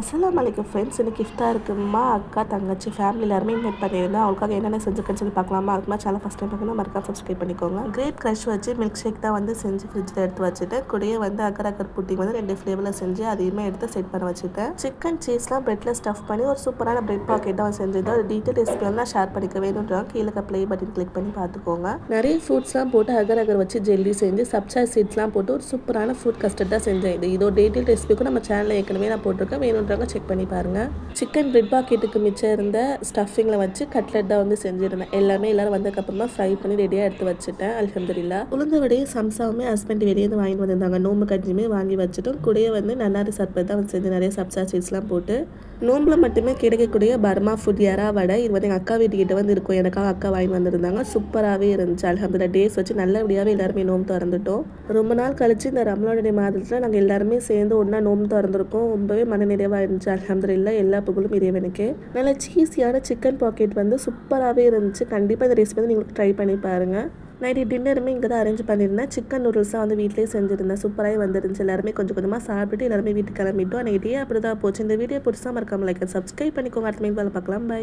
அஸ்ஸலாமு அலைக்கும் ஃப்ரெண்ட்ஸ். இன்னைக்கு இஃப்தார் இருக்குமா, அக்கா தங்கச்சி ஃபேமிலி எல்லாருமே இன்வைட் பண்ணியிருந்தேன். அவங்களுக்காக என்னென்ன செஞ்சுருக்கேன்னு சொல்லி பார்க்கலாமா? அதுக்கு மேலே சேனல் ஃபஸ்ட் டைம் பார்க்கணும், மறக்காம சப்ஸ்கிரைப் பண்ணிக்கோங்க. கிரேப் க்ரஷ் வச்சு மில்க் ஷேக் தான் வந்து செஞ்சு ஃப்ரிட்ஜில் எடுத்து வச்சுட்டேன். கூடயே வந்து அகர் அகர் புட்டிங் வந்து 2 ஃப்ளேவரில் செஞ்சு அதையுமே எடுத்து செட் பண்ண வச்சுட்டேன். சிக்கன் சீஸ்லாம் ப்ரெட்டில் ஸ்டஃப் பண்ணி ஒரு சூப்பரான ப்ரெட் பாக்கெட்டாக வந்து செஞ்சுட்டு ஒரு டீட்டெயில் ரெசிபி வந்து நான் ஷேர் பண்ணிக்க வேணுன்றாங்க. கீழே ப்ளே பட்டன் கிளிக் பண்ணி பார்த்துக்கோங்க. நிறைய ஃப்ரூட்ஸ்லாம் போட்டு அகர் அகர் வச்சு ஜெல்லி செஞ்சு சப்ஜா சீட்ஸ்லாம் போட்டு ஒரு சூப்பரான ஃப்ரூட் கஸ்டர்ட் தான் செஞ்சேன். இதோட டீட்டெயில் ரெசிபிக்கும் நம்ம சேனலில் ஏற்கனவே நான் போட்டிருக்கேன். வேணுன்றவங்க செக் பண்ணி பாருங்கள். சிக்கன் பிரெட் பாக்கெட்டுக்கு மிச்சம் இருந்த ஸ்டஃபிங்கில் வச்சு கட்லெட் தான் வந்து செஞ்சுருந்தேன். எல்லாரும் வந்ததுக்கப்புறமா ஃப்ரை பண்ணி ரெடியாக எடுத்து வச்சுட்டேன். அல்ஹம்துலில்லாஹ். உளுந்த வடையும் சம்சாவுமே ஹஸ்பண்ட் வெளியே வந்து வாங்கிட்டு வந்திருந்தாங்க. நோம்பு கஞ்சியுமே வாங்கி வச்சுட்டோம். கூடயே வந்து நன்னாரி சர்பத் தான் வந்து செஞ்சு நிறைய சப்ஸா சீட்ஸ்லாம் போட்டு நோம்பில் மட்டுமே கிடைக்கக்கூடிய பர்மா ஃபுட் எறா வடை. இது வந்து எங்கள் அக்கா வீட்டுக்கிட்ட வந்து இருக்கும். எனக்காக அக்கா வாங்கி வந்திருந்தாங்க. சூப்பராகவே இருந்துச்சு. அல்ஹம்துலில்லாஹ். டேஸ் வச்சு நல்லபடியாகவே எல்லாருமே நோம்பு திறந்துட்டோம். ரொம்ப நாள் கழிச்சு இந்த ரமலானுடைய மாதத்தில் நாங்கள் எல்லாருமே சேர்ந்து ஒன்றா நோம்பு திறந்துருக்கோம். ரொம்பவே மனநிறைவாக இருந்துச்சு. அல்ஹம்துலில்லாஹ். எல்லா புகழும் இறைவனுக்கு. நல்ல சீஸியான சிக்கன் பாக்கெட் வந்து சூப்பராகவே இருந்துச்சு. கண்டிப்பாக இந்த ரெசிபி வந்து நீங்கள் ட்ரை பண்ணி பாருங்கள். நைட்டு டின்னருமே இங்கே தான் அரேஞ்ச் பண்ணியிருந்தேன். சிக்கன் நூடுல்ஸாக வந்து வீட்டிலே செஞ்சுருந்தேன். சூப்பராகவே வந்துருந்துச்சு. எல்லாருமே கொஞ்சம் கொஞ்சமாக சாப்பிட்டுட்டு எல்லாருமே வீட்டுக்கு கிளம்பிட்டோம். நைட்டே அப்படி தான் போச்சு. இந்த வீடியோ பிடிச்சா மறக்காம லைக் அண்ட் சப்ஸ்கிரைப் பண்ணிக்கோங்க. அடுத்த மீன் பார்க்கலாம். பை.